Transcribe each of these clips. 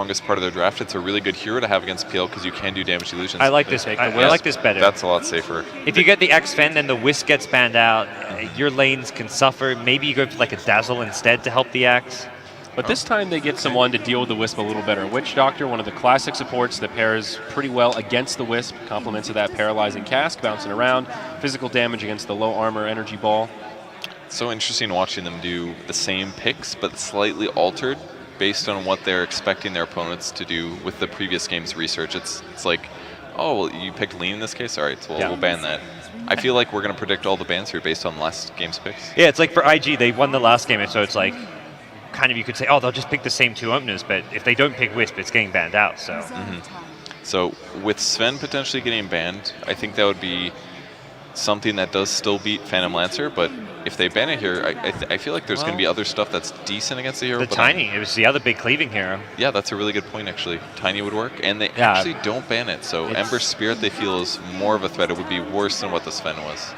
strongest part of their draft. It's a really good hero to have against PL because you can do damage illusions. I like this. I like this better. That's a lot safer. If you get the X-Fen, then the Wisp gets banned out. Your lanes can suffer. Maybe you go for like a Dazzle instead to help the Axe. But this time they get someone to deal with the Wisp a little better. Witch Doctor, one of the classic supports that pairs pretty well against the Wisp, complements of that paralyzing cask, bouncing around, physical damage against the low armor energy ball. It's so interesting watching them do the same picks, but slightly altered based on what they're expecting their opponents to do with the previous game's research. It's like, oh, well, you picked lean in this case? All right, so we'll ban that. I feel like we're going to predict all the bans here based on last game's picks. Yeah, it's like for IG, they won the last game, and so it's like, kind of you could say, oh, they'll just pick the same two openers, but if they don't pick Wisp, it's getting banned out, so. So with Sven potentially getting banned, I think that would be something that does still beat Phantom Lancer, but if they ban it here, I feel like there's going to be other stuff that's decent against the hero. The Tiny, it was the other big cleaving hero. Yeah, that's a really good point, actually. Tiny would work, and they actually don't ban it, so Ember Spirit they feel is more of a threat. It would be worse than what the Sven was.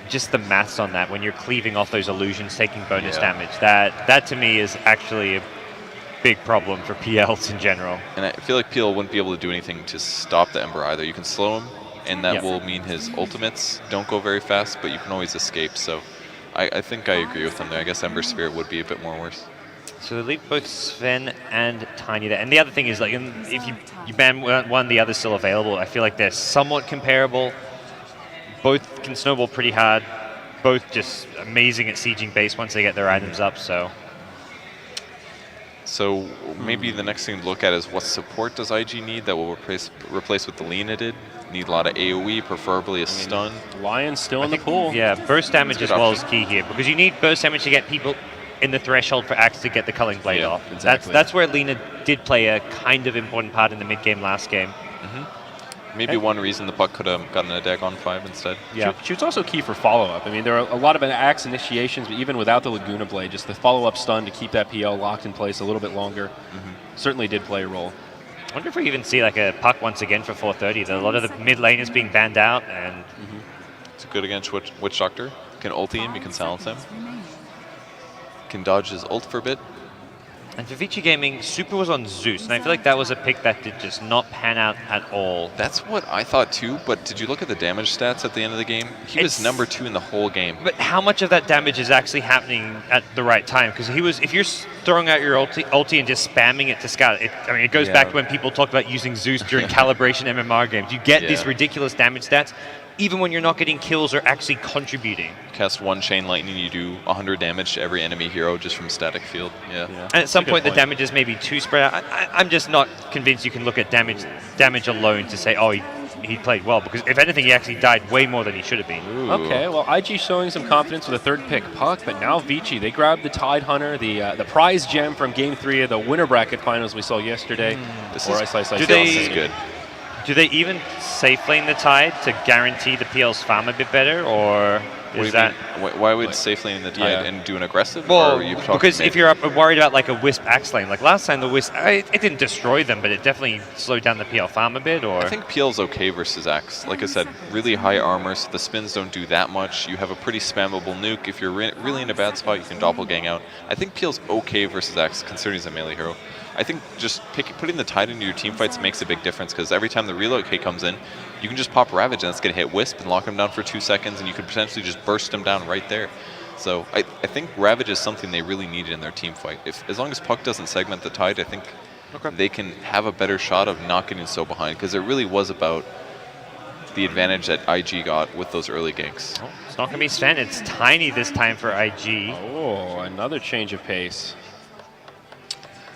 Just the maths on that, when you're cleaving off those illusions, taking bonus damage, that to me is actually a big problem for PLs in general. And I feel like PL wouldn't be able to do anything to stop the Ember either. You can slow him, and that will mean his ultimates don't go very fast, but you can always escape. So I think I agree with him there. I guess Ember Spirit would be a bit more worse. So they leave both Sven and Tiny there. And the other thing is, like, if you ban one, the other's still available. I feel like they're somewhat comparable. Both can snowball pretty hard. Both just amazing at sieging base once they get their items up, so. So maybe the next thing to look at is what support does IG need that will replace what the lean it did? Need a lot of AoE, preferably a stun. Lion's still in the pool. Yeah, burst damage as well is key here, because you need burst damage to get people in the threshold for Axe to get the Culling Blade off. Exactly. That's where Lena did play a kind of important part in the mid-game last game. Maybe one reason the puck could have gotten a Dagon 5 instead. Yeah, she was also key for follow-up. I mean, there are a lot of Axe initiations, but even without the Laguna Blade, just the follow-up stun to keep that PL locked in place a little bit longer certainly did play a role. I wonder if we even see like a puck once again for 430. A lot of the mid laners being banned out, and it's good against Witch Doctor. You can ulti him, you can silence him. Can dodge his ult for a bit. And for Vici Gaming, Super was on Zeus, and I feel like that was a pick that did just not pan out at all. That's what I thought too, but did you look at the damage stats at the end of the game? He was number 2 in the whole game. But how much of that damage is actually happening at the right time? Because if you're throwing out your ulti and just spamming it to scout, it goes back to when people talked about using Zeus during calibration MMR games. You get these ridiculous damage stats, even when you're not getting kills or actually contributing. Cast one Chain Lightning, you do 100 damage to every enemy hero just from static field. Yeah. And at some point, the damage is maybe too spread out. I'm just not convinced you can look at damage alone to say, oh, he played well, because if anything, he actually died way more than he should have been. Ooh. Okay, well, IG showing some confidence with a third pick puck, but now Vici, they grabbed the Tide Hunter, the prize gem from Game 3 of the winner bracket finals we saw yesterday. This is good. Do they even safe lane the Tide to guarantee the PL's farm a bit better, or is that... Why would safe lane the Tide and do an aggressive? Well, because if you're worried about like a Wisp Axe lane, like last time the Wisp, it didn't destroy them, but it definitely slowed down the PL farm a bit, or... I think PL's okay versus Axe. Like I said, really high armor, so the spins don't do that much. You have a pretty spammable nuke. If you're really in a bad spot, you can doppelgang out. I think PL's okay versus Axe, considering he's a melee hero. I think just putting the Tide into your team fights makes a big difference, because every time the reload K comes in, you can just pop Ravage and it's going to hit Wisp and lock him down for 2 seconds, and you could potentially just burst him down right there. So I think Ravage is something they really needed in their team fight. As long as Puck doesn't segment the Tide, I think they can have a better shot of not getting so behind, because it really was about the advantage that IG got with those early ganks. Oh, it's not going to be Sven, it's Tiny this time for IG. Oh, another change of pace.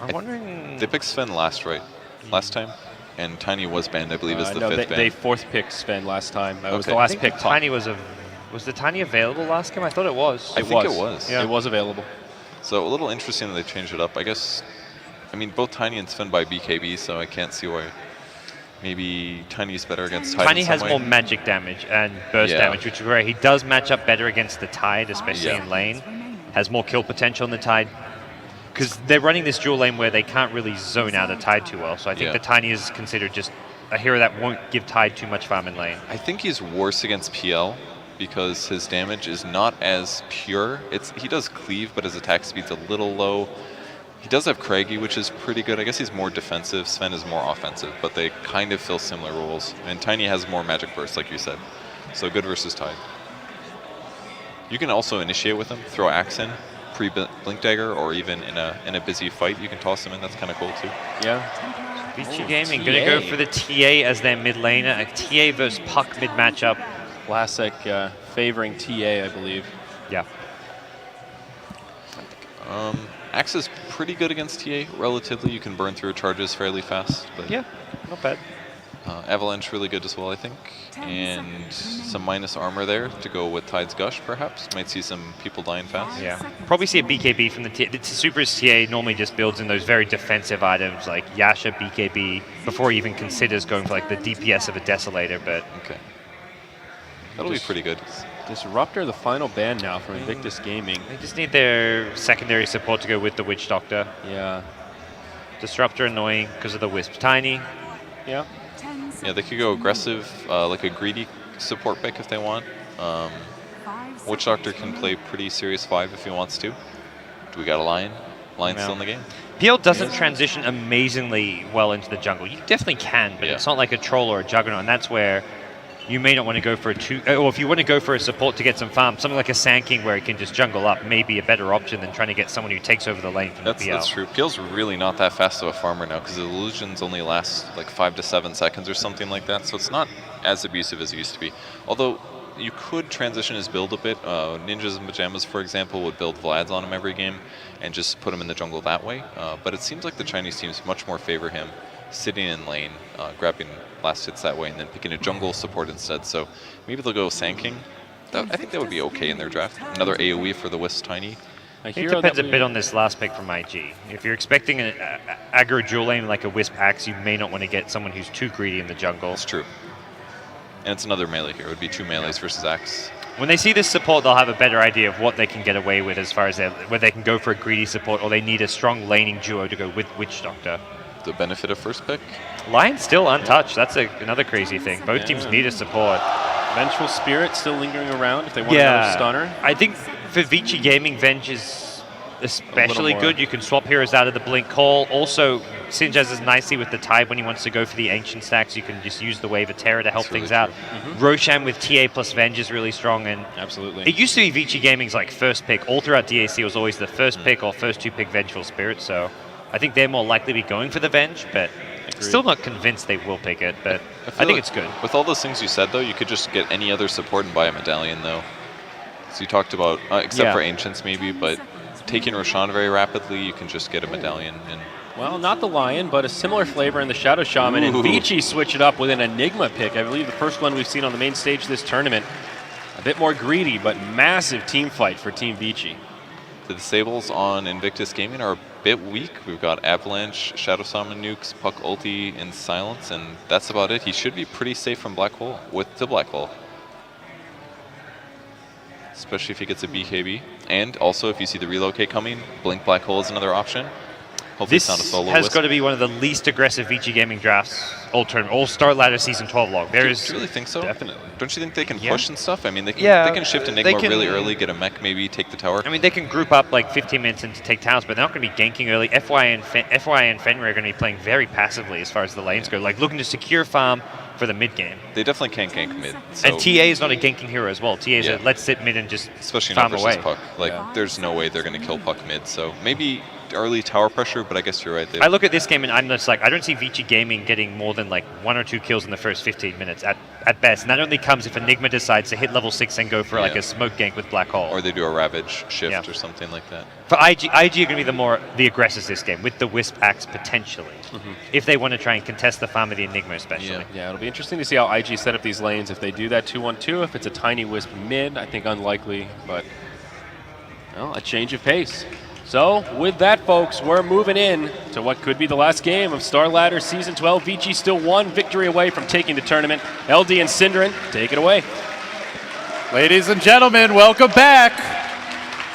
I'm wondering... They picked Sven last time, and Tiny was banned, I believe, is the fifth ban. They fourth picked Sven last time. It was the last pick. Tiny was the Tiny available last game? I thought it was. I think it was. Yeah. It was available. So a little interesting that they changed it up. I guess, I mean, both Tiny and Sven by BKB, so I can't see why. Maybe Tiny's better against Tide. Tiny has more magic damage and burst damage, which is great. He does match up better against the Tide, especially in lane. Has more kill potential in the Tide, because they're running this dual lane where they can't really zone out a Tide too well. So I think the Tiny is considered just a hero that won't give Tide too much farm in lane. I think he's worse against PL because his damage is not as pure. He does cleave, but his attack speed's a little low. He does have Craigie, which is pretty good. I guess he's more defensive. Sven is more offensive, but they kind of fill similar roles. And Tiny has more magic burst, like you said. So good versus Tide. You can also initiate with him, throw Axe in, pre-Blink Dagger, or even in a busy fight, you can toss him in. That's kind of cool too. Yeah. Vici Gaming going to go for the TA as their mid laner. A TA versus Puck mid matchup. Classic favoring TA, I believe. Yeah. Axe is pretty good against TA, relatively. You can burn through charges fairly fast. But Yeah, not bad. Avalanche really good as well, I think. And some minus armor there to go with Tide's Gush, perhaps. Might see some people dying fast. Yeah. Probably see a BKB from the TA. The Super TA normally just builds in those very defensive items like Yasha, BKB, before he even considers going for like the DPS of a Desolator, but... Okay. That'll be pretty good. Disruptor, the final ban now from Invictus Gaming. They just need their secondary support to go with the Witch Doctor. Yeah. Disruptor annoying because of the Wisp. Tiny. Yeah. Yeah, they could go aggressive, like a greedy support pick if they want. Witch Doctor can play pretty serious 5 if he wants to. Do we got a Lion? Lion's still in the game. PL doesn't transition amazingly well into the jungle. You definitely can, but it's not like a Troll or a Juggernaut, and that's where you may not want to go for a 2, or if you want to go for a support to get some farm, something like a Sand King where it can just jungle up may be a better option than trying to get someone who takes over the lane from the PL. That's true. PL's really not that fast of a farmer now because the illusions only last like 5 to 7 seconds or something like that, so it's not as abusive as it used to be. Although you could transition his build a bit. Ninjas in Pajamas, for example, would build Vlads on him every game and just put him in the jungle that way. But it seems like the Chinese teams much more favor him sitting in lane, grabbing last hits that way, and then picking a jungle support instead. So maybe they'll go Sand King. I think that would be okay in their draft. Another AoE for the Wisp Tiny. It depends a bit on this last pick from IG. If you're expecting an aggro dual lane like a Wisp Axe, you may not want to get someone who's too greedy in the jungle. That's true. And it's another melee here. It would be 2 melees versus Axe. When they see this support, they'll have a better idea of what they can get away with as far as whether they can go for a greedy support or they need a strong laning duo to go with Witch Doctor. The benefit of first pick? Lion's still untouched. That's another crazy thing. Both teams need a support. Vengeful Spirit still lingering around if they want another stunner. I think for Vici Gaming, Venge is especially good. You can swap heroes out of the Blink Call. Also, Sinjaz is nicely with the Tide when he wants to go for the Ancient stacks. You can just use the Wave of Terror to help things out. Roshan with TA plus Venge is really strong. And absolutely. It used to be Vici Gaming's like first pick. All throughout DAC was always the first pick or first 2 pick Vengeful Spirit. So I think they're more likely to be going for the Venge, but still not convinced they will pick it, but I think it's good. With all those things you said, though, you could just get any other support and buy a medallion, though. So you talked about, except for Ancients maybe, but taking Roshan very rapidly, you can just get a medallion. And well, not the Lion, but a similar flavor in the Shadow Shaman, and Vici switch it up with an Enigma pick. I believe the first one we've seen on the main stage this tournament. A bit more greedy, but massive team fight for Team Vici. The disables on Invictus Gaming are a bit weak. We've got Avalanche, Shadow Shaman nukes, Puck ulti, and Silence, and that's about it. He should be pretty safe from Black Hole, with the Black Hole. Especially if he gets a BKB. And also, if you see the relocate coming, Blink Black Hole is another option. Hopefully This it's not a solo has Wisp. got to be one of the least aggressive Vici Gaming drafts all StarLadder Season 12 log. Do you really think so? Definitely. Don't you think they can push and stuff? I mean, they can shift Enigma really early, get a mech maybe, take the tower. I mean, they can group up like 15 minutes in to take towers, but they're not going to be ganking early. FY and Fenrir are going to be playing very passively as far as the lanes go, like looking to secure farm for the mid game. They definitely can't gank mid. So And TA is not a ganking hero as well. TA is a let's sit mid and just especially farm not versus away. Puck. Like, there's no way they're going to kill Puck mid. So maybe early tower pressure, but I guess you're right. I look at this game and I'm just like, I don't see Vici Gaming getting more than like 1 or 2 kills in the first 15 minutes at best. And that only comes if Enigma decides to hit level 6 and go for like a smoke gank with Black Hole. Or they do a Ravage shift or something like that. For IG are going to be the aggressors this game, with the Wisp Axe potentially, if they want to try and contest the farm of the Enigma especially. Yeah, it'll be interesting to see how IG set up these lanes. If they do that 2-1-2, if it's a tiny Wisp mid, I think unlikely, but well, a change of pace. So, with that, folks, we're moving in to what could be the last game of StarLadder Season 12. Vici still 1 victory away from taking the tournament. LD and Synderen, take it away. Ladies and gentlemen, welcome back.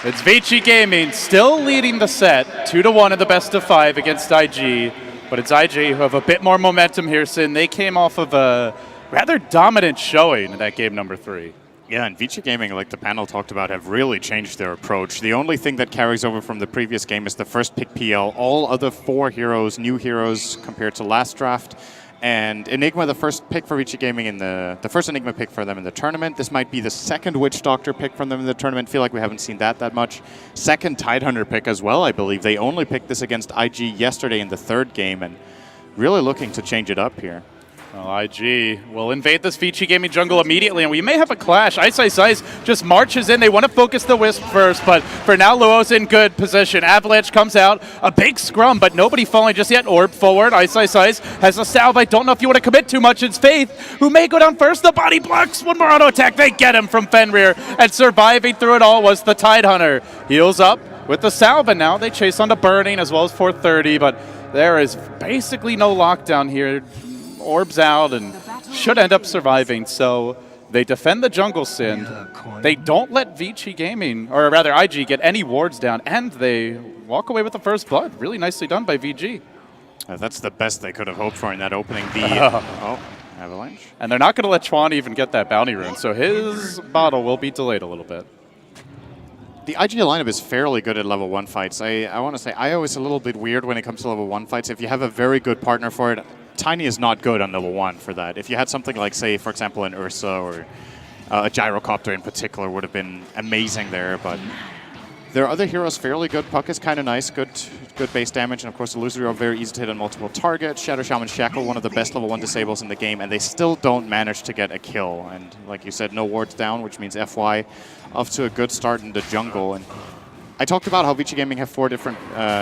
It's Vici Gaming still leading the set, 2-1 in the best of 5 against IG. But it's IG who have a bit more momentum here, Sin. They came off of a rather dominant showing in that game number 3. Yeah, and Vici Gaming, like the panel talked about, have really changed their approach. The only thing that carries over from the previous game is the first pick PL. All other 4 heroes, new heroes compared to last draft. And Enigma, the first pick for Vici Gaming in the first Enigma pick for them in the tournament. This might be the second Witch Doctor pick from them in the tournament. Feel like we haven't seen that much. Second Tidehunter pick as well, I believe. They only picked this against IG yesterday in the 3rd game, and really looking to change it up here. Well, IG will invade this Vici Gaming jungle immediately, and we may have a clash. Ice just marches in. They want to focus the Wisp first, but for now, Luo's in good position. Avalanche comes out. A big scrum, but nobody falling just yet. Orb forward. Ice has a salve. I don't know if you want to commit too much. It's Faith, who may go down first. The body blocks. One more auto attack. They get him from Fenrir, and surviving through it all was the Tidehunter. Heals up with the salve, and now they chase on to Burning as well as 430, but there is basically no lockdown here. Orbs out and should end up surviving, so they defend the jungle Sind. They don't let Vici Gaming, or rather IG, get any wards down, and they walk away with the first blood. Really nicely done by VG. That's the best they could have hoped for in that opening. Avalanche. And they're not going to let Chuan even get that bounty rune, so his bottle will be delayed a little bit. The IG lineup is fairly good at level 1 fights. I want to say IO is a little bit weird when it comes to level 1 fights. If you have a very good partner for it, Tiny is not good on level 1 for that. If you had something like, say, for example, an Ursa or a Gyrocopter in particular would have been amazing there, but there are other heroes fairly good. Puck is kind of nice, good base damage, and of course Illusory are very easy to hit on multiple targets. Shadow Shaman Shackle, one of the best level 1 disables in the game, and they still don't manage to get a kill. And like you said, no wards down, which means FY off to a good start in the jungle. And I talked about how Vici Gaming have 4 different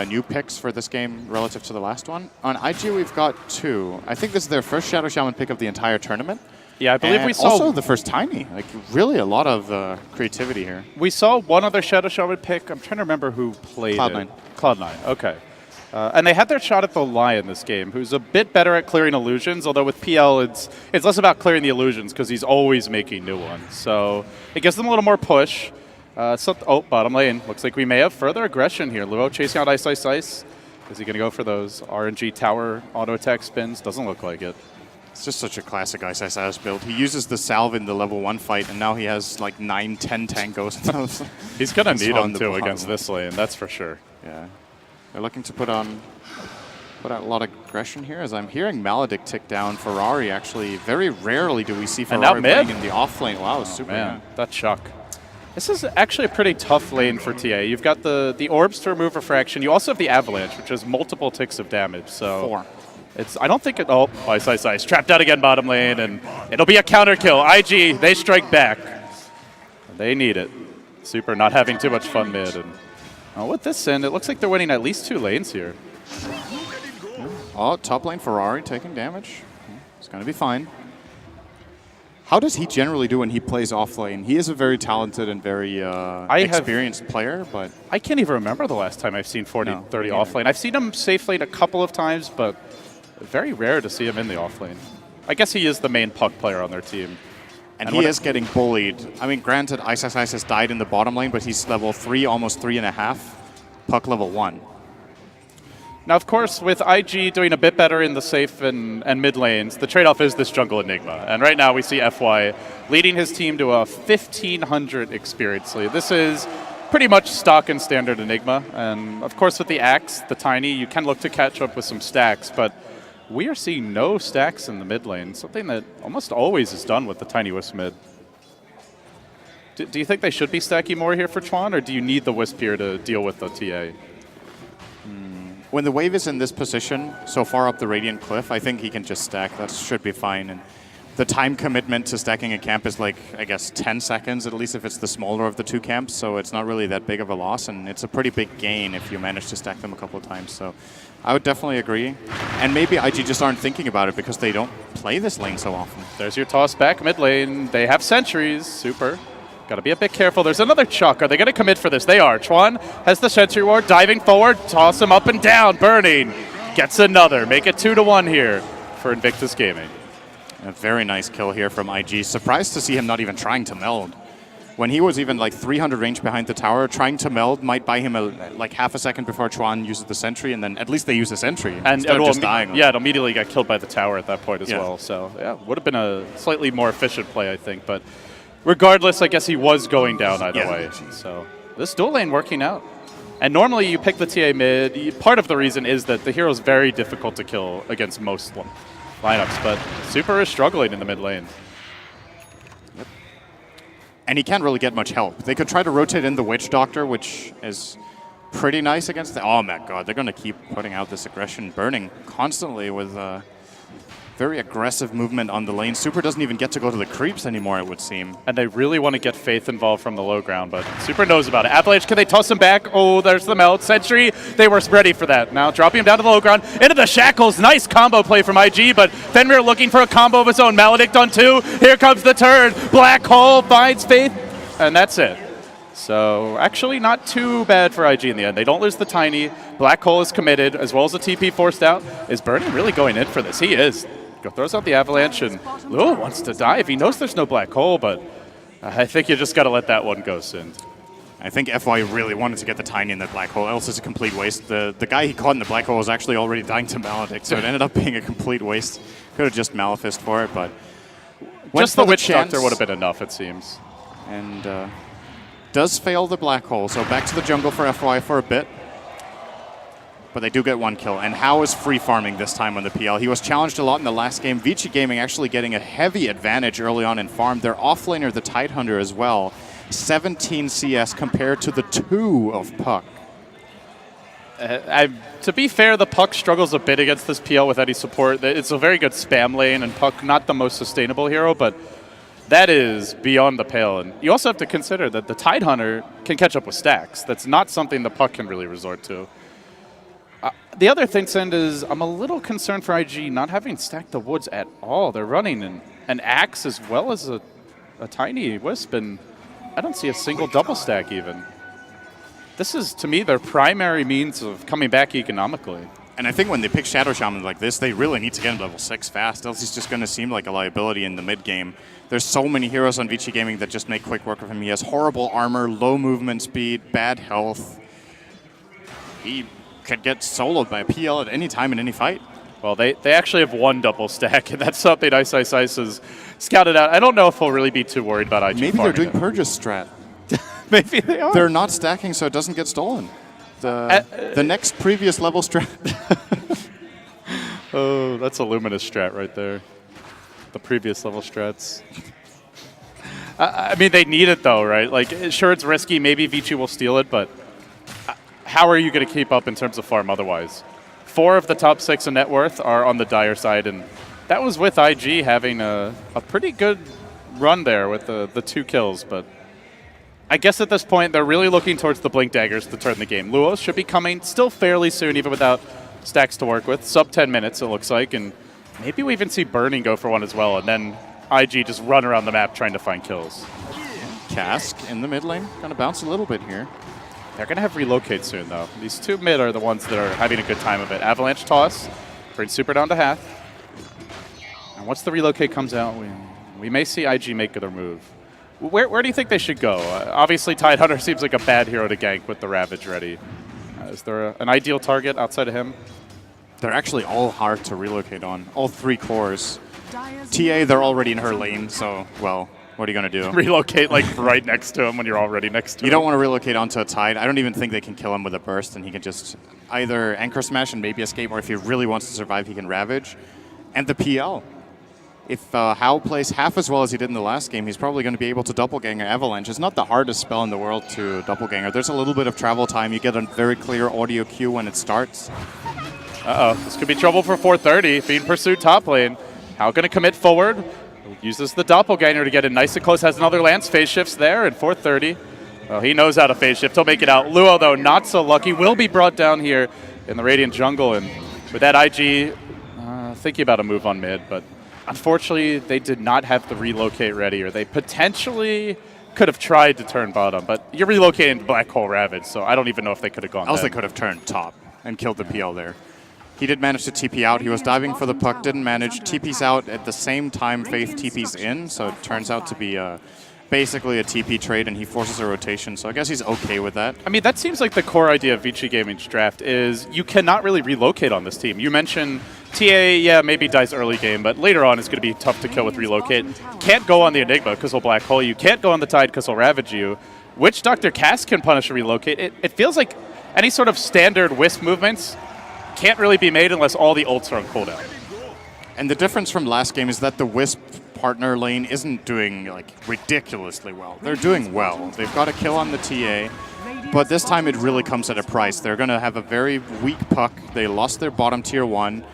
new picks for this game relative to the last one. On IG, we've got 2. I think this is their first Shadow Shaman pick of the entire tournament. Yeah, I believe and we saw also the first Tiny. Like, really a lot of creativity here. We saw one other Shadow Shaman pick. I'm trying to remember who played Cloud9. it. Cloud9, okay. And they had their shot at the Lion this game, who's a bit better at clearing illusions, although with PL, it's less about clearing the illusions because he's always making new ones. So it gives them a little more push. Bottom lane. Looks like we may have further aggression here. Luo chasing out Ice. Is he going to go for those RNG tower auto attack spins? Doesn't look like it. It's just such a classic Ice build. He uses the salve in the level 1 fight, and now he has like 9-10 tank ghost stones. He's going to need them too against this lane, that's for sure. Yeah. They're looking to put out a lot of aggression here, as I'm hearing Maledict tick down. Ferrari, actually, very rarely do we see Ferrari playing in the off lane. Wow, super. Man, that Chuck. This is actually a pretty tough lane for TA. You've got the orbs to remove refraction. You also have the avalanche, which has multiple ticks of damage. So 4. I don't think it. Oh, Ice. Trapped out again bottom lane, and it'll be a counter kill. IG, they strike back. They need it. Super not having too much fun mid. And with this Sind, it looks like they're winning at least 2 lanes here. Oh, top lane Ferrari taking damage. It's going to be fine. How does he generally do when he plays off lane? He is a very talented and very experienced player, but I can't even remember the last time I've seen 30 off lane. I've seen him safe lane a couple of times, but very rare to see him in the off lane. I guess he is the main puck player on their team. And he is getting bullied. I mean, granted, Ice has died in the bottom lane, but he's level 3, almost 3.5. Puck level 1. Now, of course, with IG doing a bit better in the safe and mid lanes, the trade-off is this jungle Enigma. And right now we see FY leading his team to a 1,500 experience lead. This is pretty much stock and standard Enigma. And of course, with the Axe, the Tiny, you can look to catch up with some stacks, but we are seeing no stacks in the mid lane, something that almost always is done with the Tiny Wisp mid. Do you think they should be stacking more here for Chuan, or do you need the Wisp here to deal with the TA? When the wave is in this position, so far up the Radiant Cliff, I think he can just stack. That should be fine. And the time commitment to stacking a camp is like, I guess, 10 seconds, at least if it's the smaller of the 2 camps. So it's not really that big of a loss, and it's a pretty big gain if you manage to stack them a couple of times. So I would definitely agree. And maybe IG just aren't thinking about it because they don't play this lane so often. There's your toss back mid lane. They have sentries. Super. Got to be a bit careful. There's another Chuck. Are they going to commit for this? They are. Chuan has the sentry ward, diving forward, toss him up and down. Burning gets another. Make it 2-1 here for Invictus Gaming. A very nice kill here from IG. Surprised to see him not even trying to meld. When he was even like 300 range behind the tower, trying to meld might buy him like half a second before Chuan uses the sentry, and then at least they use the sentry instead of just dying. Yeah, it immediately got killed by the tower at that point as well. So yeah, would have been a slightly more efficient play, I think. But regardless, I guess he was going down either way. So this dual lane working out. And normally you pick the TA mid. Part of the reason is that the hero's very difficult to kill against most lineups, but Super is struggling in the mid lane. And he can't really get much help. They could try to rotate in the Witch Doctor, which is pretty nice against the... Oh my god, they're going to keep putting out this aggression, burning constantly with very aggressive movement on the lane. Super doesn't even get to go to the creeps anymore, it would seem. And they really want to get Faith involved from the low ground, but Super knows about it. Avalanche, can they toss him back? Oh, there's the melt. Sentry, they were ready for that. Now dropping him down to the low ground, into the shackles. Nice combo play from IG, but Fenrir looking for a combo of his own. Maledict on 2. Here comes the turn. Black Hole finds Faith, and that's it. So actually not too bad for IG in the end. They don't lose the Tiny. Black Hole is committed, as well as the TP forced out. Is Burning really going in for this? He is. Throws out the Avalanche, and Luo wants to dive. He knows there's no Black Hole, but I think you just got to let that one go, Sind. I think FY really wanted to get the Tiny in the Black Hole, else it's a complete waste. The guy he caught in the Black Hole was actually already dying to Maledict, so it ended up being a complete waste. Could have just Malefist for it, but... Just the Witch Doctor would have been enough, it seems. And does fail the Black Hole, so back to the jungle for FY for a bit. But they do get one kill. And How is free farming this time on the PL. He was challenged a lot in the last game. Vici Gaming actually getting a heavy advantage early on in farm. Their offlaner, the Tidehunter as well. 17 CS compared to the 2 of Puck. To be fair, the Puck struggles a bit against this PL with any support. It's a very good spam lane, and Puck not the most sustainable hero, but that is beyond the pale. And you also have to consider that the Tidehunter can catch up with stacks. That's not something the Puck can really resort to. The other thing, Send, is I'm a little concerned for IG not having stacked the woods at all. They're running an Axe as well as a Tiny Wisp, and I don't see a single double stack even. This is, to me, their primary means of coming back economically. And I think when they pick Shadow Shaman like this, they really need to get him level 6 fast, else he's just going to seem like a liability in the mid game. There's so many heroes on Vici Gaming that just make quick work of him. He has horrible armor, low movement speed, bad health. He could get soloed by a PL at any time in any fight. Well, they actually have one double stack, and that's something Ice has scouted out. I don't know if we'll really be too worried about IG. Maybe they're doing Purge's strat. Maybe they are. They're not stacking so it doesn't get stolen. The next previous level strat. Oh, that's a Luminous strat right there. The previous level strats. I mean, they need it though, right? Like, sure, it's risky. Maybe Vici will steal it, but how are you going to keep up in terms of farm otherwise? 4 of the top 6 in net worth are on the dire side, and that was with IG having a pretty good run there with the 2 kills, but I guess at this point they're really looking towards the Blink Daggers to turn the game. Luos should be coming still fairly soon, even without stacks to work with. Sub 10 minutes, it looks like, and maybe we even see Burning go for one as well, and then IG just run around the map trying to find kills. Cask in the mid lane, gonna bounce a little bit here. They're going to have relocate soon, though. These 2 mid are the ones that are having a good time of it. Avalanche toss, bring Super down to half. And once the relocate comes out, we may see IG make their move. Where do you think they should go? Obviously, Tidehunter seems like a bad hero to gank with the Ravage ready. Is there an ideal target outside of him? They're actually all hard to relocate on. All 3 cores. TA, they're already in her lane, so, well, what are you going to do? Relocate like right next to him when you're already next to him. You don't want to relocate onto a Tide. I don't even think they can kill him with a burst, and he can just either Anchor Smash and maybe escape, or if he really wants to survive, he can Ravage. And the PL. If How plays half as well as he did in the last game, he's probably going to be able to Doppelganger Avalanche. It's not the hardest spell in the world to Doppelganger. There's a little bit of travel time. You get a very clear audio cue when it starts. Uh-oh, this could be trouble for 430, being pursued top lane. How going to commit forward? Uses the Doppelganger to get in nice and close. Has another Lance. Phase shifts there in 430. Well, he knows how to phase shift. He'll make it out. Luo, though, not so lucky. Will be brought down here in the Radiant jungle. And with that IG, thinking about a move on mid. But unfortunately, they did not have the relocate ready. Or they potentially could have tried to turn bottom. But you're relocating to Black Hole Ravage, so I don't even know if they could have gone Else there. they could have turned top and killed the PL there. He did manage to TP out. He was diving for the puck, didn't manage. TP's out at the same time Faith TP's in, so it turns out to be basically a TP trade, and he forces a rotation, so I guess he's okay with that. I mean, that seems like the core idea of Vici Gaming's draft is you cannot really relocate on this team. You mentioned TA, yeah, maybe dies early game, but later on it's going to be tough to kill with relocate. Can't go on the Enigma because he'll black hole you. Can't go on the Tide because he'll ravage you. Witch Doctor Cask can punish a relocate. It feels like any sort of standard Wisp movements can't really be made unless all the ults are on cooldown. And the difference from last game is that the Wisp partner lane isn't doing like ridiculously well. They're doing well. They've got a kill on the TA, but this time it really comes at a price. They're going to have a very weak puck. They lost their bottom tier 1.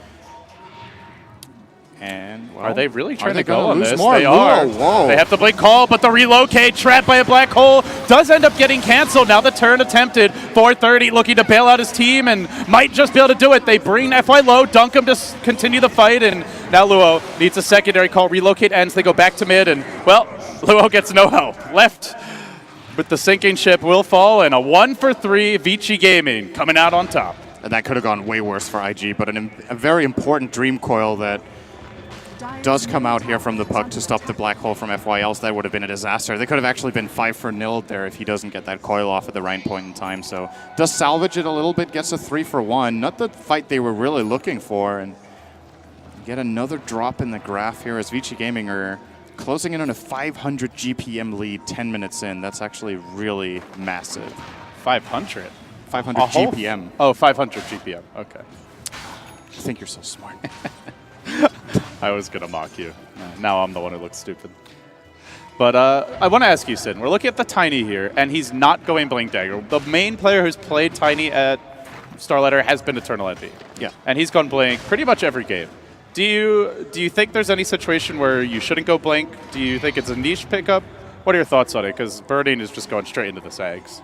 And well, are they really trying to gonna go on lose this? more? They are. Whoa. They have the blink call, but the relocate trapped by a black hole does end up getting canceled. Now the turn attempted. 430 looking to bail out his team and might just be able to do it. They bring FY low, dunk him to continue the fight, and now Luo needs a secondary call. Relocate ends. They go back to mid, and well, Luo gets no help. Left with the sinking ship will fall, and a 1-for-3 Vici Gaming coming out on top. And that could have gone way worse for IG, but a very important dream coil that does come out here from the puck to stop the black hole from FY, else that would have been a disaster. They could have actually been 5-for-0 there if he doesn't get that coil off at the right point in time. So does salvage it a little bit, gets a 3-for-1. Not the fight they were really looking for. And get another drop in the graph here as Vici Gaming are closing in on a 500 GPM lead 10 minutes in. That's actually really massive. 500? 500 GPM. Oh, 500 GPM. Okay. I think you're so smart. I was going to mock you. Now I'm the one who looks stupid. But I want to ask you, Sin. We're looking at the Tiny here, and he's not going Blink Dagger. The main player who's played Tiny at StarLadder has been Eternal Envy. Yeah. And he's gone Blink pretty much every game. Do you think there's any situation where you shouldn't go Blink? Do you think it's a niche pickup? What are your thoughts on it? Because Burning is just going straight into the Sags.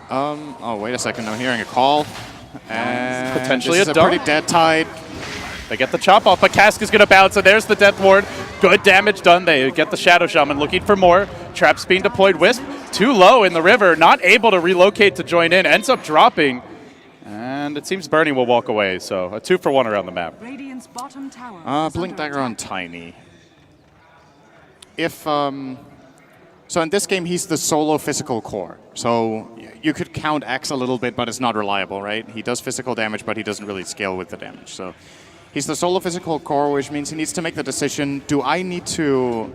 Oh, wait a second. I'm hearing a call. And Potentially this is a pretty dunk. dead Tide. They get the chop off, but Cask is going to bounce, and there's the Death Ward. Good damage done. They get the Shadow Shaman looking for more. Traps being deployed. Wisp too low in the river, not able to relocate to join in. Ends up dropping, and it seems Burning will walk away. So a 2-for-1 around the map. Radiant's bottom tower. Blink Dagger on Tiny. So in this game, he's the solo physical core. So you could count X a little bit, but it's not reliable, right? He does physical damage, but he doesn't really scale with the damage. So he's the solo physical core, which means he needs to make the decision, do I need to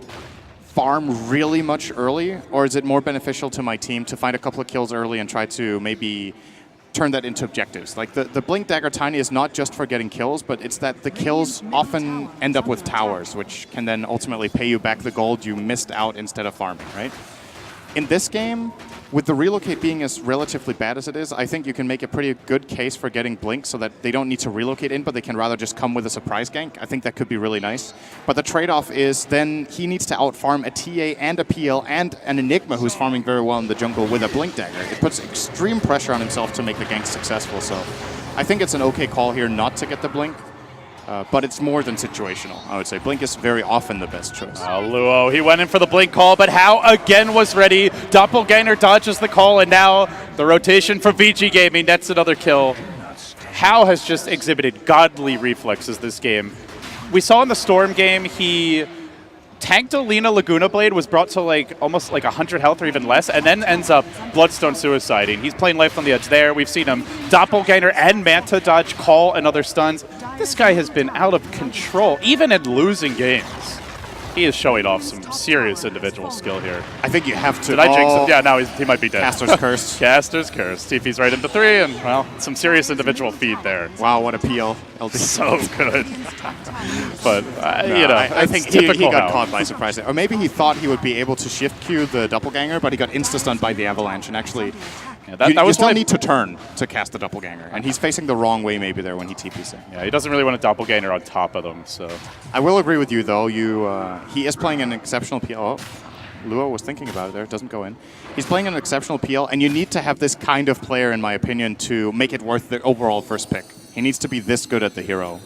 farm really much early, or is it more beneficial to my team to find a couple of kills early and try to maybe turn that into objectives? Like the Blink Dagger Tiny is not just for getting kills, but it's that the kills often end up with towers, which can then ultimately pay you back the gold you missed out instead of farming, right? In this game, with the relocate being as relatively bad as it is, I think you can make a pretty good case for getting Blink so that they don't need to relocate in, but they can rather just come with a surprise gank. I think that could be really nice. But the trade-off is then he needs to outfarm a TA and a PL and an Enigma who's farming very well in the jungle with a Blink Dagger. It puts extreme pressure on himself to make the gank successful. So I think it's an okay call here not to get the Blink. But it's more than situational, I would say. Blink is very often the best choice. Luo, he went in for the Blink call, but How again was ready. Doppelganger dodges the call, and now the rotation for Vici Gaming. That's another kill. How has just exhibited godly reflexes this game. We saw in the Storm game, he tanked a Lina Laguna Blade, was brought to like almost like 100 health or even less, and then ends up Bloodstone suiciding. He's playing life on the edge there. We've seen him Doppelganger and Manta dodge, call, and other stuns. This guy has been out of control, even in losing games. He is showing off some serious individual skill here. I think you have to. Did I jinx him? Yeah, now he might be dead. Caster's cursed. Caster's cursed. TP's right into 3, and, well, some serious individual feed there. Wow, what a PL. LD. So good. But, No, you know, I think he typical got How. caught by surprise. Or maybe he thought he would be able to shift Q the Doppelganger, but he got insta-stunned by the Avalanche. And actually, Yeah, you was still my- need to turn to cast the Doppelganger. And he's facing the wrong way maybe there when he TPs in. Yeah, he doesn't really want a Doppelganger on top of them, so. I will agree with you, though. He is playing an exceptional PL. Oh, Luo was thinking about it there. It doesn't go in. He's playing an exceptional PL, and you need to have this kind of player, in my opinion, to make it worth the overall first pick. He needs to be this good at the hero.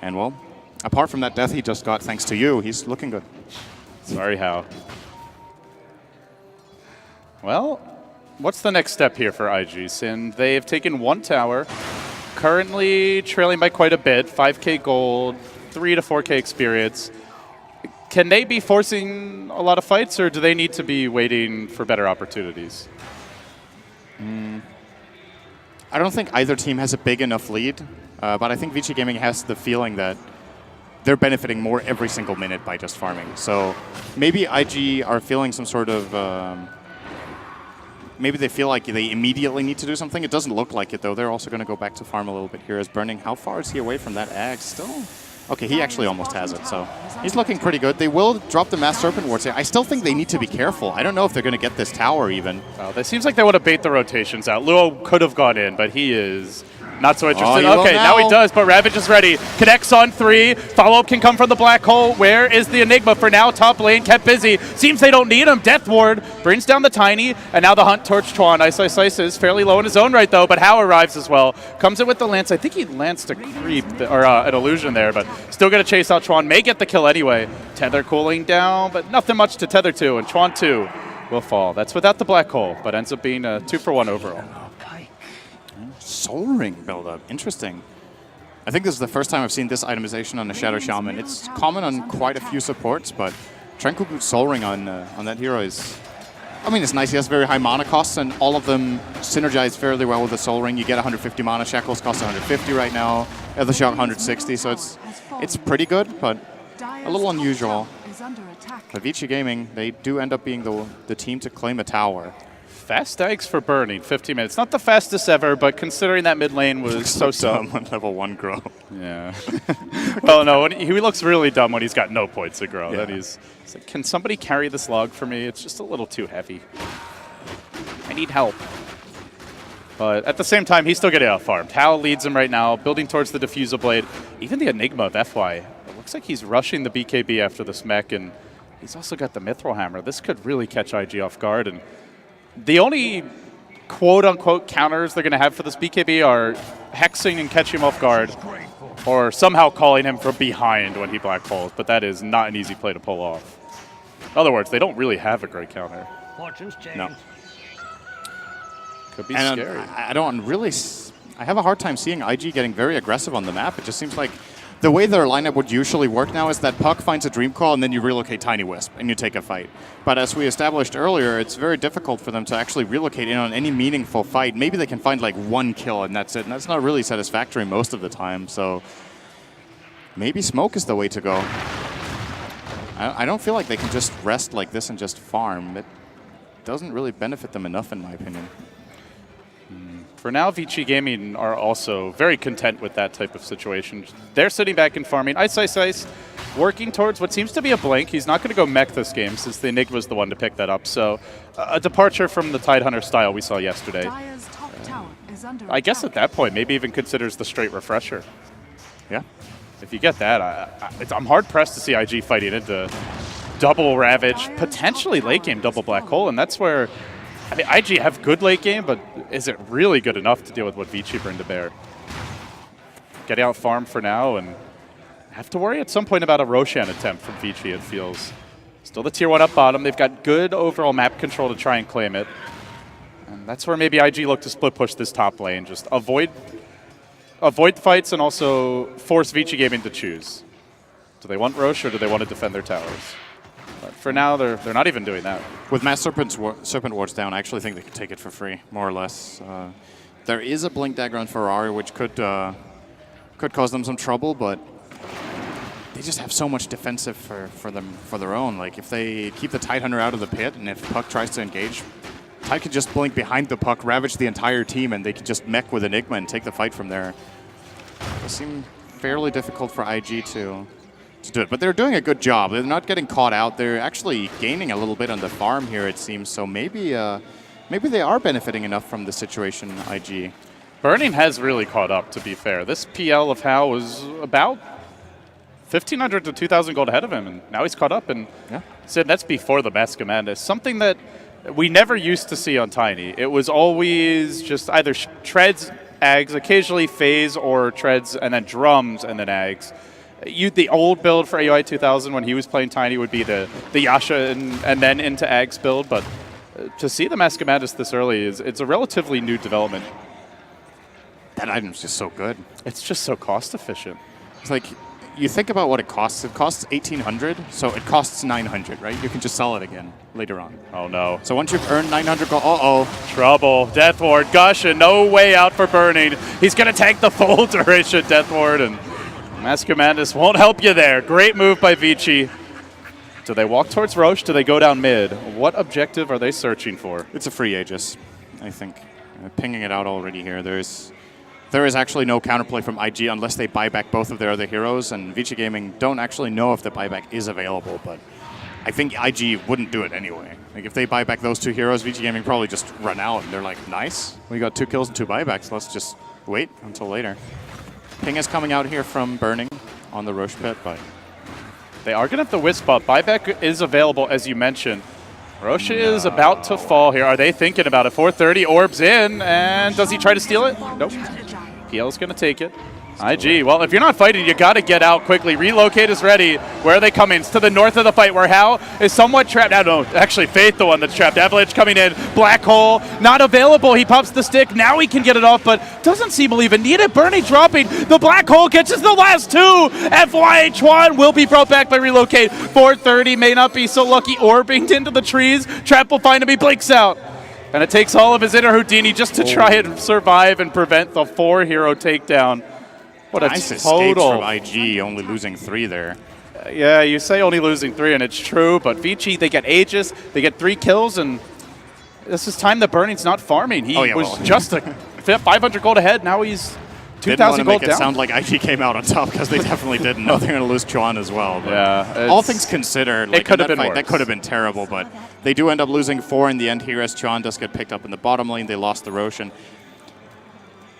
And, well, apart from that death he just got thanks to you, he's looking good. Sorry, How. Well, what's the next step here for IG? Sin, they've taken 1 tower, currently trailing by quite a bit, 5k gold, 3 to 4k experience. Can they be forcing a lot of fights, or do they need to be waiting for better opportunities? I don't think either team has a big enough lead But I think Vici Gaming has the feeling that they're benefiting more every single minute by just farming. So maybe IG are feeling some sort of... maybe they feel like they immediately need to do something. It doesn't look like it, though. They're also going to go back to farm a little bit here as Burning. How far is he away from that Ag still? Okay, he actually almost has it, so he's looking pretty good. They will drop the Mass Serpent Wards here. I still think they need to be careful. I don't know if they're going to get this tower even. It seems like they want to bait the rotations out. Luo could have gone in, but he is not so interested. Oh, Okay, now he does, but Ravage is ready. Connects on 3. Follow-up can come from the black hole. Where is the Enigma? For now, top lane kept busy. Seems they don't need him. Death Ward brings down the Tiny, and now the hunt towards Chuan. Ice is fairly low in his own right, though, but Hao arrives as well. Comes in with the Lance. I think he lanced a creep, or an illusion there, but still going to chase out Chuan. May get the kill anyway. Tether cooling down, but nothing much to tether to, and Chuan 2 will fall. That's without the black hole, but ends up being a 2-for-1 overall. Soul Ring build-up. Interesting. I think this is the first time I've seen this itemization on a Shadow Shaman. It's common on quite a few supports, but Tranquil Boot Soul Ring on that hero is... I mean, it's nice. He has very high mana costs, and all of them synergize fairly well with the Soul Ring. You get 150 mana. Shackles cost 150 right now. Other Shock 160, so it's pretty good, but a little unusual. But Vici Gaming, they do end up being the team to claim a tower. Fast Ags for Burning, 15 minutes. Not the fastest ever, but considering that mid lane was so-so. On level 1 grow. Yeah. Well, no, he looks really dumb when he's got no points to grow. Yeah. Then he's like, can somebody carry this log for me? It's just a little too heavy. I need help. But at the same time, he's still getting out-farmed. Hao leads him right now, building towards the Diffusal Blade. Even the Enigma of FY. It looks like he's rushing the BKB after this mech, and he's also got the Mithril Hammer. This could really catch IG off guard, and the only quote-unquote counters they're going to have for this BKB are hexing and catching him off guard, or somehow calling him from behind when he black holes, but that is not an easy play to pull off. In other words, they don't really have a great counter. No. Could be And scary. I don't really... I have a hard time seeing IG getting very aggressive on the map. It just seems like the way their lineup would usually work now is that Puck finds a Dream Call and then you relocate Tiny Wisp and you take a fight. But as we established earlier, it's very difficult for them to actually relocate in on any meaningful fight. Maybe they can find like 1 kill and that's it. And that's not really satisfactory most of the time. So maybe Smoke is the way to go. I don't feel like they can just rest like this and just farm. It doesn't really benefit them enough, in my opinion. For now, Vici Gaming are also very content with that type of situation. They're sitting back and farming. Ice, working towards what seems to be a blink. He's not going to go mech this game since the Enigma was the one to pick that up. So a departure from the Tidehunter style we saw yesterday. I guess at that point, maybe even considers the straight refresher. Yeah. If you get that, I'm hard-pressed to see IG fighting into double Ravage, potentially late game double Black Hole, and that's where... I mean, IG have good late game, but is it really good enough to deal with what Vici bring to bear? Getting out farm for now, and have to worry at some point about a Roshan attempt from Vici, it feels. Still the tier 1 up bottom. They've got good overall map control to try and claim it. And that's where maybe IG look to split push this top lane. Just avoid fights and also force Vici Gaming to choose. Do they want Rosh or do they want to defend their towers? But for now, they're not even doing that. With Mass Serpent Wards down, I actually think they could take it for free, more or less. There is a Blink Dagger on Ferrari, which could cause them some trouble, but they just have so much defensive for their own. Like, if they keep the Tidehunter out of the pit, and if Puck tries to engage, Tide could just blink behind the Puck, ravage the entire team, and they could just mech with Enigma and take the fight from there. It seems fairly difficult for IG to do it, but they're doing a good job. They're not getting caught out. They're actually gaining a little bit on the farm here, it seems. So maybe they are benefiting enough from the situation, IG. Burning has really caught up, to be fair. This PL of Hao was about 1,500 to 2,000 gold ahead of him, and now he's caught up. And Sid, that's before the Mask of Madness. Something that we never used to see on Tiny. It was always just either treads, Ags, occasionally phase or treads, and then drums, and then Ags. The old build for AUI 2000 when he was playing Tiny would be the Yasha and then into Ags build, but to see the Mask of Madness this early it's a relatively new development. That item's just so good. It's just so cost efficient. It's like, you think about what it costs. It costs 1,800, so it costs 900, right? You can just sell it again later on. Oh, no. So once you've earned 900 gold, uh-oh. Trouble. Death Ward. Gush, and no way out for Burning. He's going to tank the full duration, Death Ward, and Mask Madness won't help you there. Great move by Vici. Do they walk towards Roche? Do they go down mid? What objective are they searching for? It's a free Aegis, I think. Pinging it out already here. There is actually no counterplay from IG unless they buy back both of their other heroes, and Vici Gaming don't actually know if the buyback is available, but I think IG wouldn't do it anyway. Like, if they buy back those two heroes, Vici Gaming probably just run out, and they're like, nice, we got 2 kills and 2 buybacks, let's just wait until later. Ping is coming out here from Burning on the Roche pit, but they are going to have the Wisp up. Buyback is available, as you mentioned. Roche is about to fall here. Are they thinking about it? 430, orbs in, and does he try to steal it? Nope. PL's going to take it. IG, well, if you're not fighting, you got to get out quickly. Relocate is ready. Where are they coming? It's to the north of the fight, where Hal is somewhat trapped. I don't know, actually, Faith the one that's trapped. Avalanche coming in. Black Hole, not available. He pops the stick. Now he can get it off, but doesn't seem to even need it. Bernie dropping. The Black Hole catches the last 2. FYH1 will be brought back by Relocate. 430 may not be so lucky. Orbing into the trees. Trap will find him. He blinks out. And it takes all of his inner Houdini just to try and survive and prevent the 4-hero takedown. What a nice total. escapes from IG, only losing 3 there. Yeah, you say only losing 3, and it's true, but Vici, they get Aegis, they get 3 kills, and this is time that Burning's not farming. He was just a 500 gold ahead, now he's 2,000 gold down. Didn't want to make it sound like IG came out on top, because they definitely didn't know they're going to lose Chuan as well. But yeah, all things considered, like, it could have been that could have been terrible, but they do end up losing 4 in the end here as Chuan does get picked up in the bottom lane. They lost the Roshan.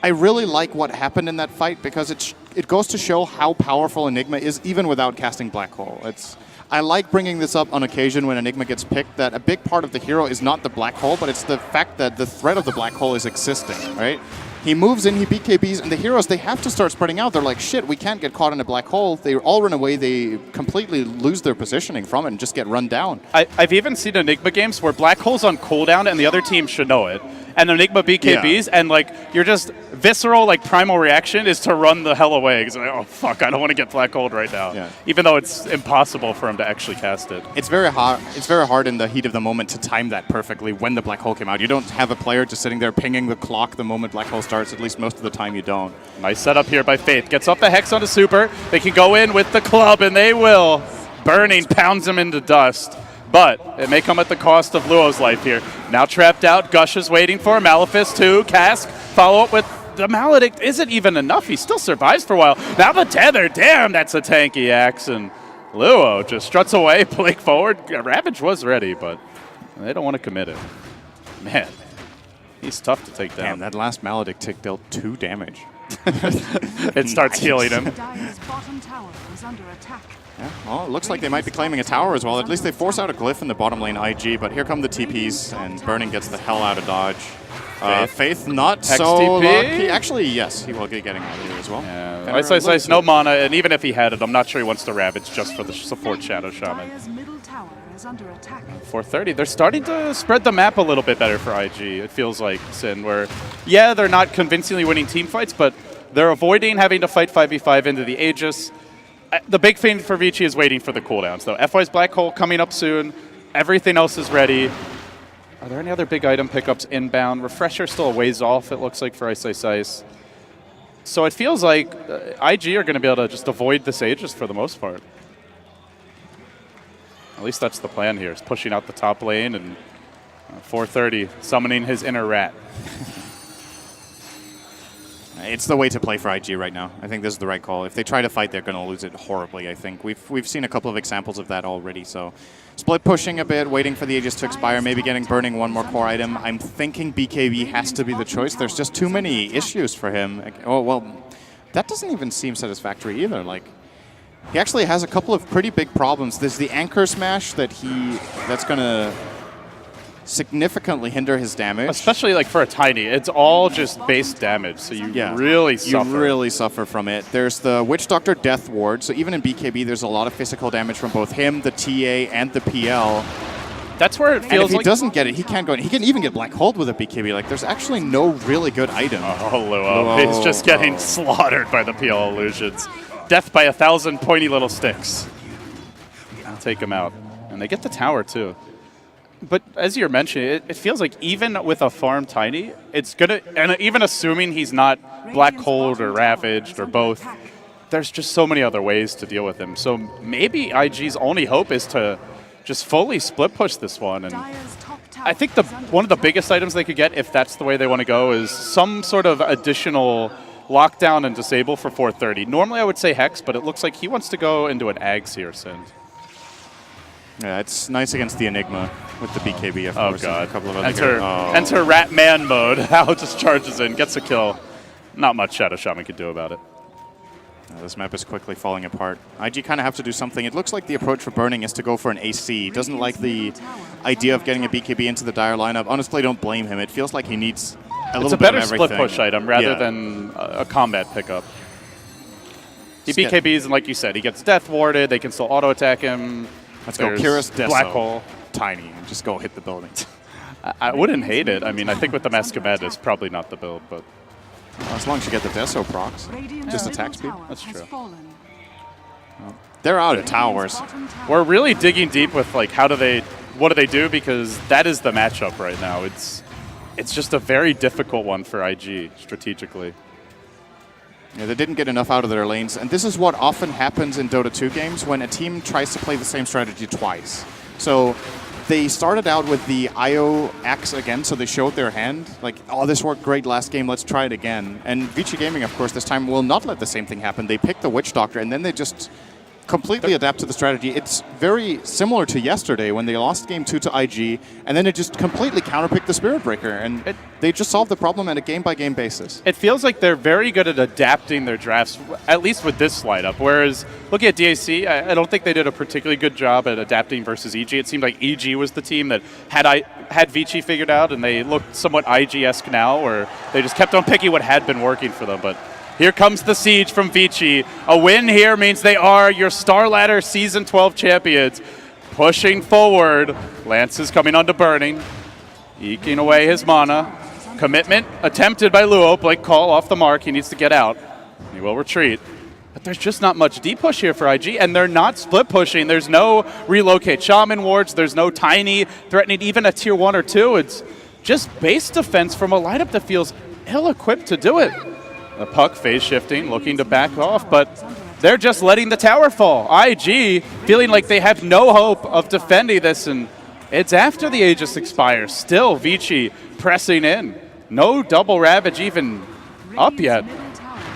I really like what happened in that fight because it goes to show how powerful Enigma is even without casting Black Hole. I like bringing this up on occasion when Enigma gets picked, that a big part of the hero is not the Black Hole, but it's the fact that the threat of the Black Hole is existing, right? He moves in, he BKBs, and the heroes, they have to start spreading out. They're like, shit, we can't get caught in a Black Hole. They all run away, they completely lose their positioning from it and just get run down. I've even seen Enigma games where Black Hole's on cooldown and the other team should know it. And Enigma BKBs, and like, you're just visceral, like, primal reaction is to run the hell away. Because, like, oh, fuck, I don't want to get Black Hole right now. Yeah. Even though it's impossible for him to actually cast it. It's very hard. It's very hard in the heat of the moment to time that perfectly when the Black Hole came out. You don't have a player just sitting there pinging the clock the moment Black Hole starts. At least most of the time you don't. Nice setup here by Faith. Gets off the Hex onto Super. They can go in with the club, and they will. Burning pounds him into dust. But it may come at the cost of Luo's life here. Now trapped out, Gush is waiting for him. Malefice 2, Cask, follow up with the Maledict. Isn't even enough. He still survives for a while. Now the Tether, damn, that's a tanky axe. And Luo just struts away, blink forward. Ravage was ready, but they don't want to commit it. Man, he's tough to take down. Damn, that last Maledict tick dealt 2 damage. It starts healing him. Dire's bottom tower is under attack. Yeah, well, it looks like they might be claiming a tower as well. At least they force out a glyph in the bottom lane IG, but here come the TPs, and Burning gets the hell out of dodge. Faith not Hex so TP? lucky. Actually, yes, he will get getting out of here as well. Yeah, Ice, no mana, and even if he had it, I'm not sure he wants to Ravage just for the support Shadow Shaman. Dire's middle tower is under attack. 430, they're starting to spread the map a little bit better for IG, it feels like, Sin, where, yeah, they're not convincingly winning team fights, but they're avoiding having to fight 5v5 into the Aegis. The big thing for Vici is waiting for the cooldowns, though. FY's Black Hole coming up soon. Everything else is ready. Are there any other big item pickups inbound? Refresher still a ways off, it looks like, for Ice. So it feels like IG are going to be able to just avoid this Aegis for the most part. At least that's the plan here, is pushing out the top lane and 430 summoning his inner rat. It's the way to play for IG right now. I think this is the right call. If they try to fight, they're going to lose it horribly, I think. We've seen a couple of examples of that already, so split pushing a bit, waiting for the Aegis to expire, maybe getting Burning one more core item. I'm thinking BKB has to be the choice. There's just too many issues for him. Oh, well, that doesn't even seem satisfactory either. Like, he actually has a couple of pretty big problems. There's the Anchor Smash that's going to significantly hinder his damage. Especially like for a Tiny, it's all just base damage, so you really suffer. You really suffer from it. There's the Witch Doctor Death Ward, so even in BKB there's a lot of physical damage from both him, the TA, and the PL. That's where it feels like... And if he doesn't get it, he can't go in. He can even get Black Hold with a BKB. Like, there's actually no really good item. Oh, Luo. He's just getting slaughtered by the PL illusions. Death by 1,000 pointy little sticks. I'll take him out. And they get the tower, too. But as you're mentioning, it feels like even with a farm Tiny, it's going to, and even assuming he's not Black Holed or Ravaged or both, there's just so many other ways to deal with him. So maybe IG's only hope is to just fully split push this one. And I think one of the biggest items they could get, if that's the way they want to go, is some sort of additional lockdown and disable for 430. Normally I would say Hex, but it looks like he wants to go into an Ags here, Sind. Yeah, it's nice against the Enigma with the BKB, of course. Oh, God. A couple of other Enter Rat Man mode. Hal just charges in, gets a kill. Not much Shadow Shaman could do about it. This map is quickly falling apart. IG kind of have to do something. It looks like the approach for Burning is to go for an AC. Doesn't like the idea of getting a BKB into the Dire lineup. Honestly, don't blame him. It feels like he needs a little bit of everything. It's a better split push item rather than a combat pickup. He BKBs, and like you said, he gets death warded. They can still auto attack him. Let's go Kyrus, Deso, Black Hole, Tiny, and just go hit the building. I wouldn't hate it. I mean, I think with the Mask of Madness, probably not the build, but well, as long as you get the Deso procs, just attack speed. That's true. They're out of towers. We're really digging deep with like what do they do, because that is the matchup right now. It's just a very difficult one for IG strategically. Yeah, they didn't get enough out of their lanes, and this is what often happens in Dota 2 games when a team tries to play the same strategy twice. So they started out with the IO axe again, so they showed their hand, like, oh, this worked great last game, let's try it again. And Vici Gaming, of course, this time will not let the same thing happen. They pick the Witch Doctor, and then they just completely adapt to the strategy. It's very similar to yesterday when they lost game 2 to IG, and then it just completely counterpicked the Spirit Breaker, and they just solved the problem on a game-by-game basis. It feels like they're very good at adapting their drafts, at least with this lineup, whereas looking at DAC, I don't think they did a particularly good job at adapting versus EG. It seemed like EG was the team that had Vici figured out, and they looked somewhat IG-esque now, where they just kept on picking what had been working for them, but here comes the siege from Vici. A win here means they are your StarLadder Season 12 champions. Pushing forward. Lance is coming onto Burning. Eking away his mana. Commitment attempted by Luo. Blake call off the mark. He needs to get out. He will retreat. But there's just not much deep push here for IG, and they're not split pushing. There's no relocate shaman wards. There's no Tiny threatening even a tier 1 or 2. It's just base defense from a lineup that feels ill-equipped to do it. The puck phase shifting, looking to back off, but they're just letting the tower fall. IG feeling like they have no hope of defending this, and it's after the Aegis expires. Still Vici pressing in. No double Ravage even up yet.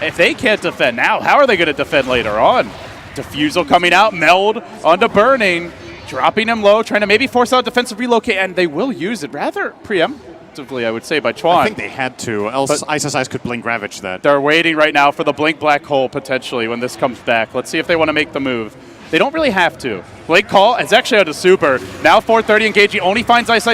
If they can't defend now, how are they going to defend later on? Diffusal coming out, Meld onto Burning, dropping him low, trying to maybe force out defensive relocate, and they will use it rather preemptively, I would say, by Chuan. I think they had to, else ISSIs could blink Ravage that. They're waiting right now for the blink Black Hole, potentially, when this comes back. Let's see if they want to make the move. They don't really have to. Blink Call is actually out of Super. Now 430 engaging, only finds Ice.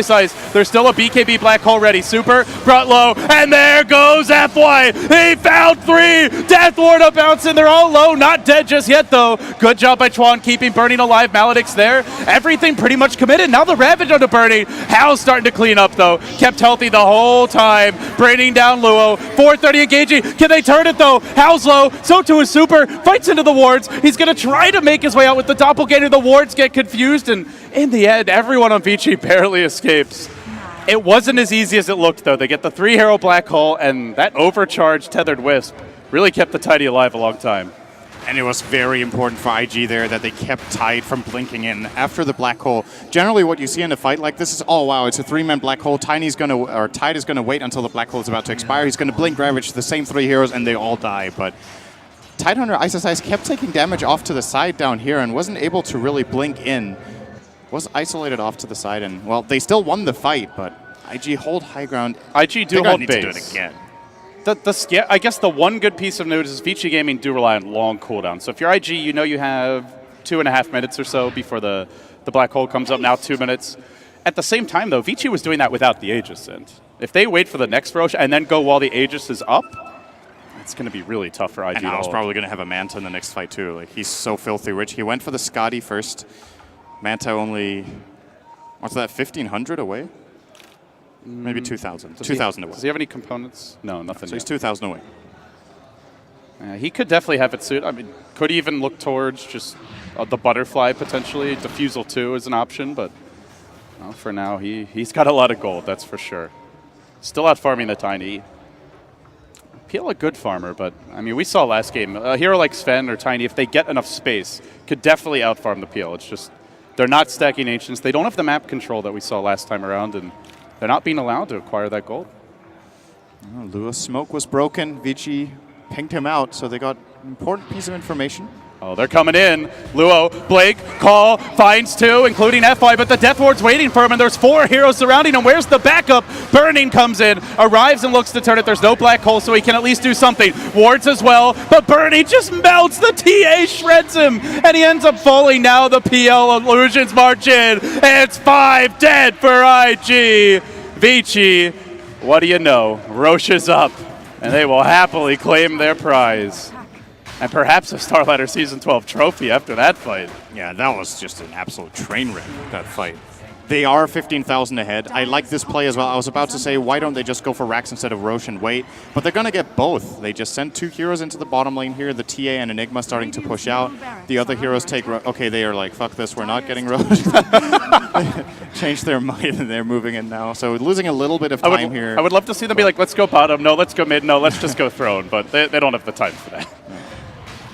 There's still a BKB Black Hole ready. Super brought low, and there goes FY. He found 3. Death Ward up bouncing. They're all low, not dead just yet though. Good job by Chuan keeping Burning alive. Maledict's there. Everything pretty much committed. Now the Ravage onto Burning. Hal's starting to clean up though. Kept healthy the whole time. Braining down Luo. 430 engaging. Can they turn it though? Hal's low. So too is Super. Fights into the wards. He's going to try to make his way out with the Doppelganger. The wards get confused, and in the end, everyone on Vici barely escapes. It wasn't as easy as it looked, though. They get the 3-hero Black Hole, and that overcharged Tethered Wisp really kept the Tidy alive a long time. And it was very important for IG there that they kept Tide from blinking in after the Black Hole. Generally, what you see in a fight like this is, oh wow, it's a 3-man Black Hole. Tide is going to wait until the Black Hole is about to expire. He's going to blink Ravage the same 3 heroes, and they all die. But Tidehunter ISSIs kept taking damage off to the side down here and wasn't able to really blink in. Was isolated off to the side, and well, they still won the fight, but IG hold high ground. IG do hold base. To do it again. I guess the one good piece of news is Vici Gaming do rely on long cooldowns. So if you're IG, you know you have 2.5 minutes or so before the Black Hole comes up, now 2 minutes. At the same time, though, Vici was doing that without the Aegis. And if they wait for the next Ferocia and then go while the Aegis is up, it's going to be really tough for IG. And Al's probably going to have a Manta in the next fight, too. Like, he's so filthy rich. He went for the Scotty first. Manta only, what's that, 1,500 away? Maybe 2,000. 2,000 away. Does he have any components? No, nothing. So he's 2,000 away. He could definitely have it suit. I mean, could even look towards just the butterfly potentially. Diffusal 2 is an option, but for now, he's got a lot of gold, that's for sure. Still out farming the Tiny. Peel a good farmer, but I mean, we saw last game, a hero like Sven or Tiny, if they get enough space, could definitely outfarm the Peel. It's just, they're not stacking Ancients. They don't have the map control that we saw last time around, and they're not being allowed to acquire that gold. Oh, Lua's smoke was broken. Vici pinged him out, so they got an important piece of information. Oh, they're coming in. Luo, Blake, Call, finds 2, including FY, but the Death Ward's waiting for him, and there's 4 heroes surrounding him. Where's the backup? Burning comes in, arrives and looks to turn it. There's no black hole, so he can at least do something. Wards as well, but Burning just melts. The TA shreds him, and he ends up falling. Now the PL illusions march in. It's 5 dead for IG. Vici, what do you know? Roche is up, and they will happily claim their prize. And perhaps a StarLadder Season 12 trophy after that fight. Yeah, that was just an absolute train wreck, that fight. They are 15,000 ahead. I like this play as well. I was about to say, why don't they just go for Rax instead of Roche and wait? But they're going to get both. They just send 2 heroes into the bottom lane here. The TA and Enigma starting to push out. The other heroes take... Okay, they are like, fuck this, we're not getting Roche. Change their mind and they're moving in now. So losing a little bit of time here. I would love to see them be like, let's go bottom. No, let's go mid. No, let's just go throne. But they don't have the time for that.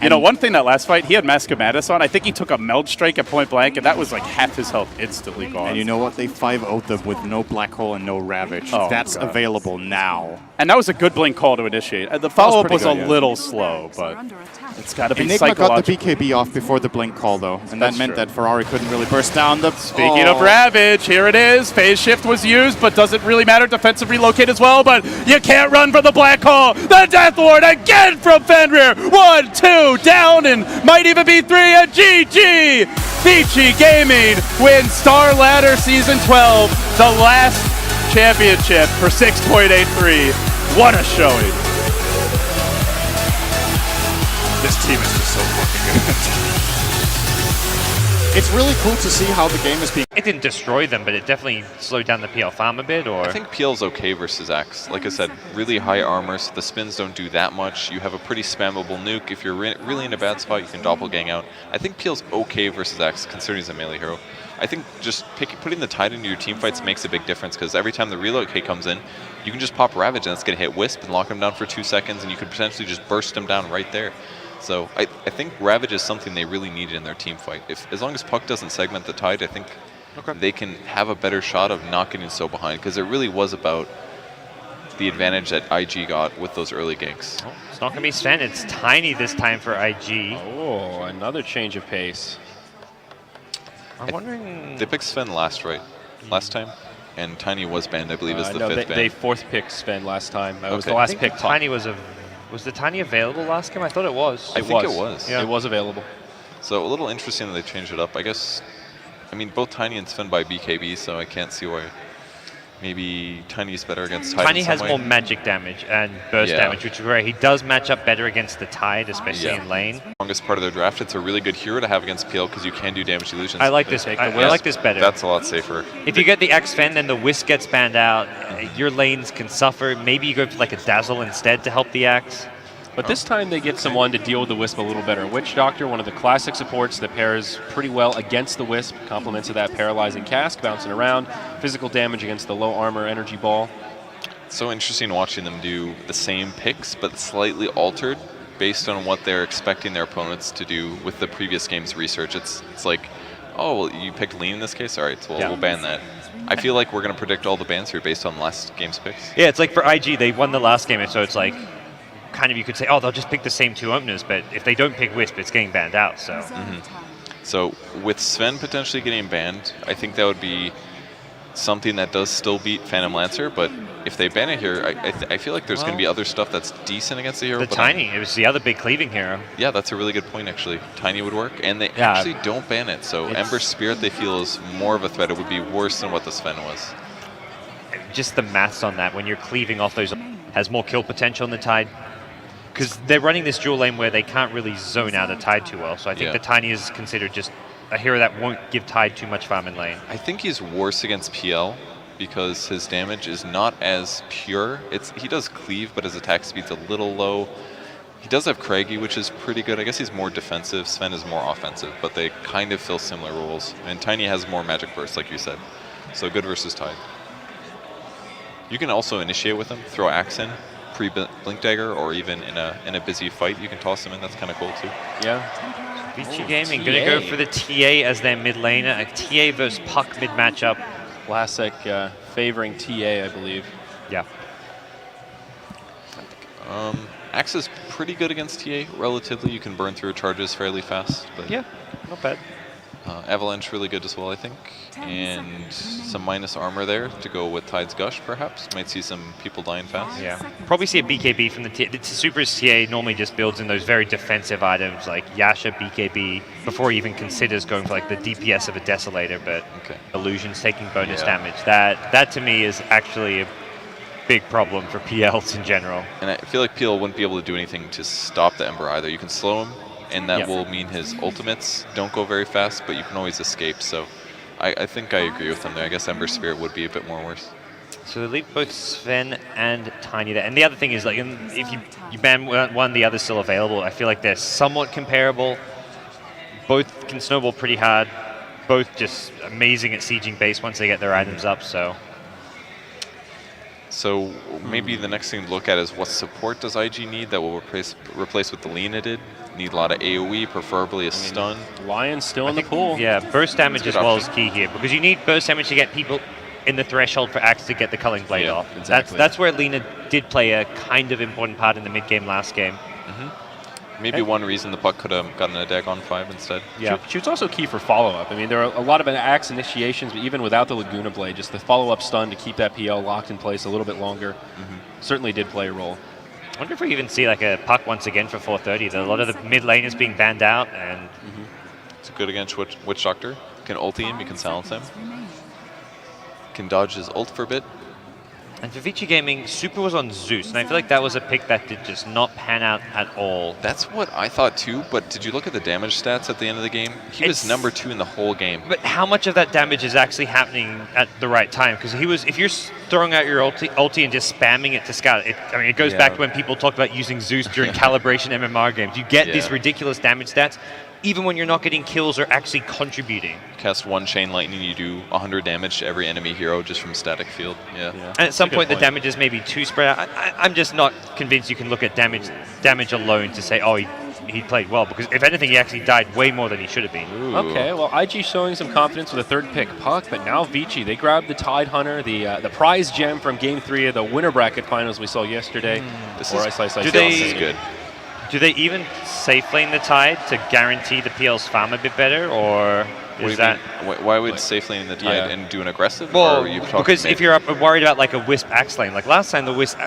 You know, one thing that last fight, he had Mask of Madness on. I think he took a Meld Strike at point blank, and that was like half his health instantly gone. And you know what? They 5-0'd them with no Black Hole and no Ravage. Oh, that's available now. And that was a good blink call to initiate. The follow-up was a little slow, but it's got to be Enigma psychological. got the BKB off before the blink call, though, and that meant that Ferrari couldn't really burst down the... Speaking of Ravage, here it is. Phase Shift was used, but doesn't really matter. Defensive relocate as well, but you can't run for the Black Hole. The Death Ward again from Fenrir. 1, 2, down, and might even be 3 at GG. Vici Gaming wins StarLadder Season 12, the last championship for 6.83. What a showing. This team is just so fucking good. It's really cool to see how the game is being... It didn't destroy them, but it definitely slowed down the PL farm a bit, or... I think PL's okay versus X. Like I said, really high armor, so the spins don't do that much. You have a pretty spammable nuke. If you're really in a bad spot, you can doppelgang out. I think PL's okay versus X, considering he's a melee hero. I think just putting the Tide into your team fights makes a big difference, because every time the relocate comes in, you can just pop Ravage, and it's going to hit Wisp and lock him down for 2 seconds, and you could potentially just burst him down right there. So I think Ravage is something they really needed in their team fight. As long as Puck doesn't segment the Tide, I think they can have a better shot of not getting so behind, because it really was about the advantage that IG got with those early ganks. Oh, it's not going to be Sven, it's Tiny this time for IG. Oh, another change of pace. I'm wondering... They picked Sven last time, and Tiny was banned, I believe, as the 5th ban. They 4th picked Sven last time. That was the I last think pick. Tiny was the Tiny available last game? I thought it was. I think it was. Yeah. It was available. So a little interesting that they changed it up. I guess, I mean, both Tiny and Sven by BKB, so I can't see why maybe Tiny's better against Tide. Tiny has more magic damage and burst damage, which is great. He does match up better against the Tide, especially in lane. Longest part of their draft, it's a really good hero to have against PL because you can do damage illusions. I like this. I like this better. That's a lot safer. If you get the X-Fen, then the Wisp gets banned out. Your lanes can suffer. Maybe you go for like a Dazzle instead to help the Axe. But this time they get someone to deal with the Wisp a little better. Witch Doctor, one of the classic supports that pairs pretty well against the Wisp. Compliments of that paralyzing cask, bouncing around. Physical damage against the low armor energy ball. It's so interesting watching them do the same picks, but slightly altered based on what they're expecting their opponents to do with the previous game's research. It's like, oh, well, you picked lean in this case? All right, so we'll ban that. I feel like we're going to predict all the bans here based on last game's picks. Yeah, it's like for IG, they won the last game, and so it's like, kind of you could say, oh, they'll just pick the same 2 openers, but if they don't pick Wisp, it's getting banned out, so. So with Sven potentially getting banned, I think that would be something that does still beat Phantom Lancer, but if they ban it here, I feel like there's going to be other stuff that's decent against the hero. The Tiny, it was the other big cleaving hero. Yeah, that's a really good point, actually. Tiny would work, and they actually don't ban it, so Ember Spirit they feel is more of a threat. It would be worse than what the Sven was. Just the maths on that, when you're cleaving off those, has more kill potential in the Tide. Because they're running this dual lane where they can't really zone out a Tide too well, so I think the Tiny is considered just a hero that won't give Tide too much farm in lane. I think he's worse against PL because his damage is not as pure. He does cleave, but his attack speed's a little low. He does have Craigie, which is pretty good. I guess he's more defensive. Sven is more offensive, but they kind of fill similar roles. And Tiny has more magic burst, like you said. So good versus Tide. You can also initiate with him, throw Axe in, pre-Blink Dagger, or even in a busy fight, you can toss him in. That's kind of cool too. Yeah. Vici Gaming going to go for the TA as their mid laner. A TA versus Puck mid matchup. Classic favoring TA, I believe. Yeah. Axe is pretty good against TA, relatively. You can burn through charges fairly fast. But Yeah, not bad. Avalanche really good as well, I think. And some minus armor there to go with Tide's Gush, perhaps. Might see some people dying fast. Yeah. Probably see a BKB from the TA. The Super TA normally just builds in those very defensive items like Yasha, BKB, before he even considers going for like the DPS of a Desolator, but Illusion's taking bonus damage. That to me is actually a big problem for PLs in general. And I feel like PL wouldn't be able to do anything to stop the Ember either. You can slow him, and that will mean his ultimates don't go very fast, but you can always escape. So I think I agree with him there. I guess Ember Spirit would be a bit more worse. So they leave both Sven and Tiny there. And the other thing is, like, if you ban one, the other's still available. I feel like they're somewhat comparable. Both can snowball pretty hard. Both just amazing at sieging base once they get their items up. So maybe the next thing to look at is what support does IG need that will replace what the Lena did. Need a lot of AoE, preferably a stun. Lion's still in the pool. Yeah, burst damage as well is key here, because you need burst damage to get people in the threshold for Axe to get the Culling Blade off. Exactly. That's where Lena did play a kind of important part in the mid-game last game. Maybe one reason the Puck could have gotten a Dagon 5 instead. Yeah. She was also key for follow-up. I mean, there are a lot of Axe initiations, but even without the Laguna Blade, just the follow-up stun to keep that PL locked in place a little bit longer certainly did play a role. I wonder if we even see like a Puck once again for 430. A lot of the mid laners being banned out, and It's good against Witch Doctor. Can ulti him, you can silence him. Can dodge his ult for a bit. and for Vici Gaming, Super was on Zeus, and I feel like that was a pick that did just not pan out at all. That's what I thought too, but did you look at the damage stats at the end of the game? He was number 2 in the whole game. But how much of that damage is actually happening at the right time? Because if you're throwing out your ulti and just spamming it to scout, it goes back to when people talked about using Zeus during calibration MMR games. You get these ridiculous damage stats, even when you're not getting kills or actually contributing. Cast one Chain Lightning, you do 100 damage to every enemy hero just from static field. Yeah. And at some point, the damage is maybe too spread out. I'm just not convinced you can look at damage alone to say, oh, he played well, because if anything, he actually died way more than he should have been. Ooh. Okay, well, IG showing some confidence with a third pick, Puck, but now Vici. They grabbed the Tide Hunter, the prize gem from Game 3 of the winner bracket finals we saw yesterday. This is good. Do they even safe lane the Tide to guarantee the PL's farm a bit better, or is that... Why would safe lane the Tide and do an aggressive? Well, or are you talking because if you're worried about like a Wisp Axe lane, like last time the Wisp,